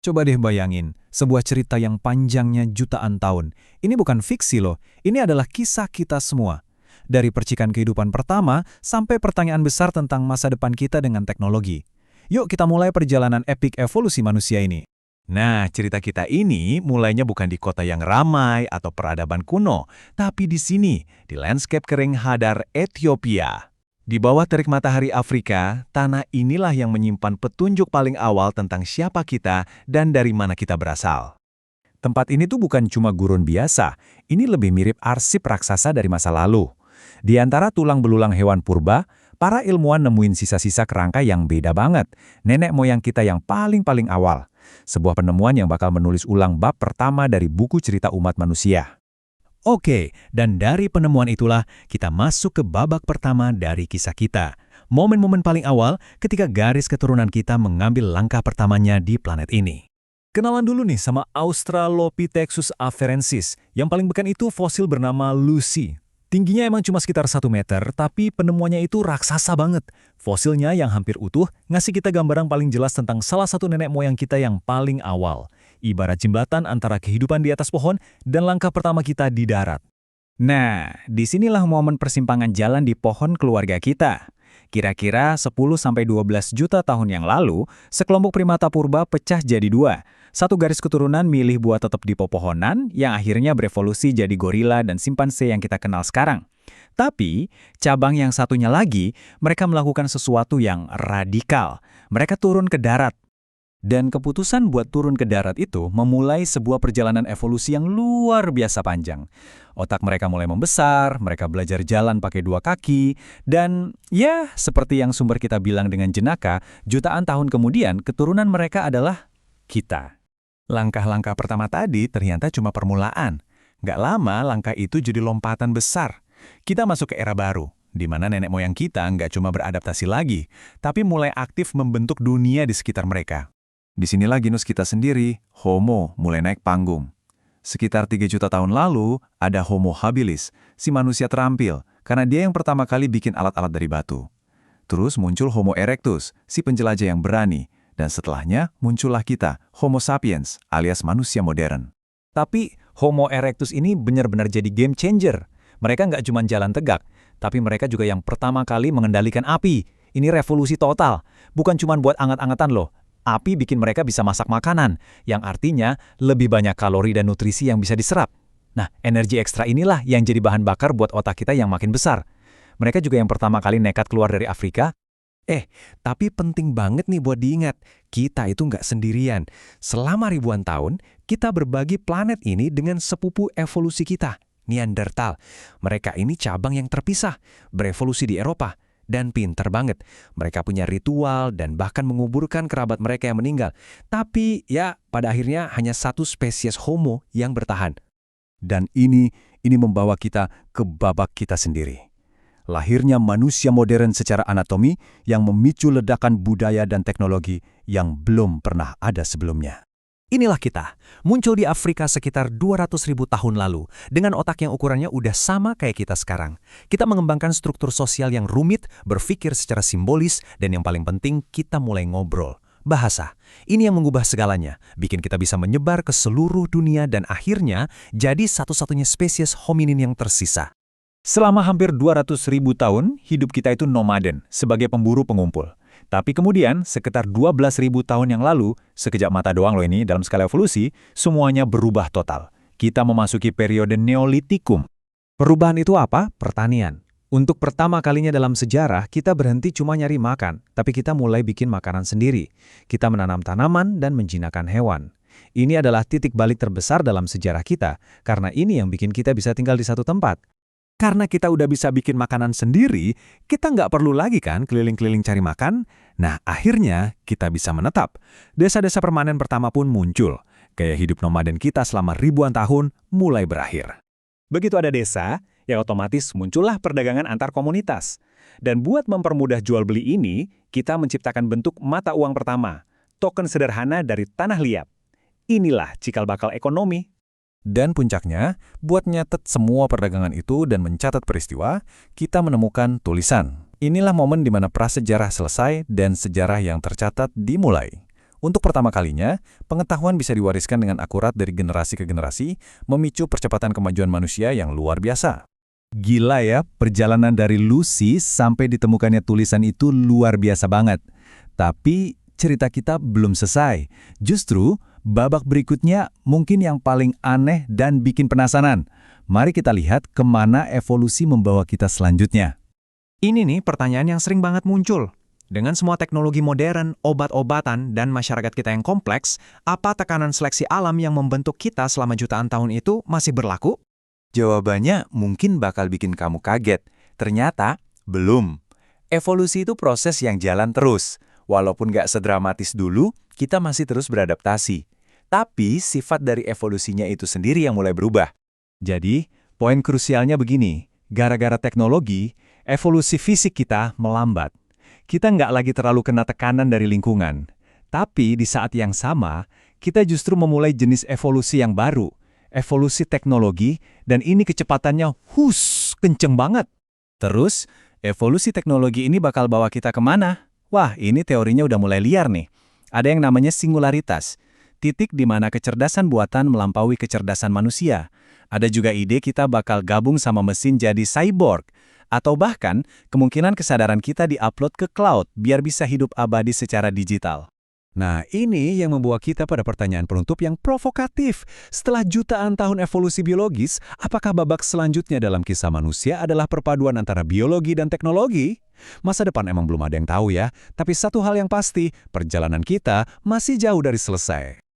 Coba deh bayangin, sebuah cerita yang panjangnya jutaan tahun. Ini bukan fiksi loh, ini adalah kisah kita semua. Dari percikan kehidupan pertama sampai pertanyaan besar tentang masa depan kita dengan teknologi. Yuk kita mulai perjalanan epik evolusi manusia ini. Nah, cerita kita ini mulainya bukan di kota yang ramai atau peradaban kuno, tapi di sini, di landscape kering Hadar, Ethiopia. Di bawah terik matahari Afrika, tanah inilah yang menyimpan petunjuk paling awal tentang siapa kita dan dari mana kita berasal. Tempat ini tuh bukan cuma gurun biasa, ini lebih mirip arsip raksasa dari masa lalu. Di antara tulang belulang hewan purba, para ilmuwan nemuin sisa-sisa kerangka yang beda banget, nenek moyang kita yang paling-paling awal. Sebuah penemuan yang bakal menulis ulang bab pertama dari buku cerita umat manusia. Oke, dan dari penemuan itulah kita masuk ke babak pertama dari kisah kita. Momen-momen paling awal ketika garis keturunan kita mengambil langkah pertamanya di planet ini. Kenalan dulu nih sama Australopithecus afarensis. Yang paling bukan itu fosil bernama Lucy. Tingginya emang cuma sekitar 1 meter, tapi penemuannya itu raksasa banget. Fosilnya yang hampir utuh ngasih kita gambaran paling jelas tentang salah satu nenek moyang kita yang paling awal. Ibarat jembatan antara kehidupan di atas pohon dan langkah pertama kita di darat. Nah, disinilah momen persimpangan jalan di pohon keluarga kita. Kira-kira 10-12 juta tahun yang lalu, sekelompok primata purba pecah jadi dua. Satu garis keturunan milih buat tetap di pepohonan, yang akhirnya berevolusi jadi gorila dan simpanse yang kita kenal sekarang. Tapi, cabang yang satunya lagi, mereka melakukan sesuatu yang radikal. Mereka turun ke darat. Dan keputusan buat turun ke darat itu memulai sebuah perjalanan evolusi yang luar biasa panjang. Otak mereka mulai membesar, mereka belajar jalan pakai 2 kaki, dan ya, seperti yang sumber kita bilang dengan jenaka, jutaan tahun kemudian keturunan mereka adalah kita. Langkah-langkah pertama tadi ternyata cuma permulaan. Nggak lama langkah itu jadi lompatan besar. Kita masuk ke era baru, di mana nenek moyang kita nggak cuma beradaptasi lagi, tapi mulai aktif membentuk dunia di sekitar mereka. Disinilah genus kita sendiri, Homo, mulai naik panggung. Sekitar 3 juta tahun lalu, ada Homo habilis, si manusia terampil, karena dia yang pertama kali bikin alat-alat dari batu. Terus muncul Homo erectus, si penjelajah yang berani, dan setelahnya muncullah kita, Homo sapiens, alias manusia modern. Tapi Homo erectus ini benar-benar jadi game changer. Mereka nggak cuma jalan tegak, tapi mereka juga yang pertama kali mengendalikan api. Ini revolusi total, bukan cuma buat anget-angetan loh. Api bikin mereka bisa masak makanan, yang artinya lebih banyak kalori dan nutrisi yang bisa diserap. Nah, energi ekstra inilah yang jadi bahan bakar buat otak kita yang makin besar. Mereka juga yang pertama kali nekat keluar dari Afrika. Tapi penting banget nih buat diingat, kita itu nggak sendirian. Selama ribuan tahun, kita berbagi planet ini dengan sepupu evolusi kita, Neanderthal. Mereka ini cabang yang terpisah, berevolusi di Eropa. Dan pinter banget. Mereka punya ritual dan bahkan menguburkan kerabat mereka yang meninggal. Tapi ya pada akhirnya hanya satu spesies Homo yang bertahan. Dan ini membawa kita ke babak kita sendiri. Lahirnya manusia modern secara anatomi yang memicu ledakan budaya dan teknologi yang belum pernah ada sebelumnya. Inilah kita, muncul di Afrika sekitar 200.000 tahun lalu, dengan otak yang ukurannya udah sama kayak kita sekarang. Kita mengembangkan struktur sosial yang rumit, berpikir secara simbolis, dan yang paling penting, kita mulai ngobrol. Bahasa, ini yang mengubah segalanya, bikin kita bisa menyebar ke seluruh dunia dan akhirnya jadi satu-satunya spesies hominin yang tersisa. Selama hampir 200.000 tahun, hidup kita itu nomaden, sebagai pemburu pengumpul. Tapi kemudian, sekitar 12.000 tahun yang lalu, sekejap mata doang loh ini dalam skala evolusi, semuanya berubah total. Kita memasuki periode Neolitikum. Perubahan itu apa? Pertanian. Untuk pertama kalinya dalam sejarah, kita berhenti cuma nyari makan, tapi kita mulai bikin makanan sendiri. Kita menanam tanaman dan menjinakkan hewan. Ini adalah titik balik terbesar dalam sejarah kita, karena ini yang bikin kita bisa tinggal di satu tempat. Karena kita udah bisa bikin makanan sendiri, kita nggak perlu lagi kan keliling-keliling cari makan. Nah, akhirnya kita bisa menetap. Desa-desa permanen pertama pun muncul. Gaya hidup nomaden kita selama ribuan tahun mulai berakhir. Begitu ada desa, ya otomatis muncullah perdagangan antar komunitas. Dan buat mempermudah jual beli ini, kita menciptakan bentuk mata uang pertama, token sederhana dari tanah liat. Inilah cikal bakal ekonomi. Dan puncaknya, buat nyatet semua perdagangan itu dan mencatat peristiwa, kita menemukan tulisan. Inilah momen di mana prasejarah selesai dan sejarah yang tercatat dimulai. Untuk pertama kalinya, pengetahuan bisa diwariskan dengan akurat dari generasi ke generasi, memicu percepatan kemajuan manusia yang luar biasa. Gila ya, perjalanan dari Lucy sampai ditemukannya tulisan itu luar biasa banget. Tapi cerita kita belum selesai. Justru, babak berikutnya mungkin yang paling aneh dan bikin penasaran. Mari kita lihat kemana evolusi membawa kita selanjutnya. Ini nih pertanyaan yang sering banget muncul. Dengan semua teknologi modern, obat-obatan, dan masyarakat kita yang kompleks, apa tekanan seleksi alam yang membentuk kita selama jutaan tahun itu masih berlaku? Jawabannya mungkin bakal bikin kamu kaget. Ternyata, belum. Evolusi itu proses yang jalan terus. Walaupun nggak sedramatis dulu, kita masih terus beradaptasi. Tapi sifat dari evolusinya itu sendiri yang mulai berubah. Jadi, poin krusialnya begini. Gara-gara teknologi, evolusi fisik kita melambat. Kita nggak lagi terlalu kena tekanan dari lingkungan. Tapi di saat yang sama, kita justru memulai jenis evolusi yang baru. Evolusi teknologi, dan ini kecepatannya kenceng banget. Terus, evolusi teknologi ini bakal bawa kita kemana? Wah, ini teorinya udah mulai liar nih. Ada yang namanya singularitas. Titik di mana kecerdasan buatan melampaui kecerdasan manusia. Ada juga ide kita bakal gabung sama mesin jadi cyborg. Atau bahkan, kemungkinan kesadaran kita diupload ke cloud biar bisa hidup abadi secara digital. Nah, ini yang membawa kita pada pertanyaan penutup yang provokatif. Setelah jutaan tahun evolusi biologis, apakah babak selanjutnya dalam kisah manusia adalah perpaduan antara biologi dan teknologi? Masa depan emang belum ada yang tahu ya, tapi satu hal yang pasti, perjalanan kita masih jauh dari selesai.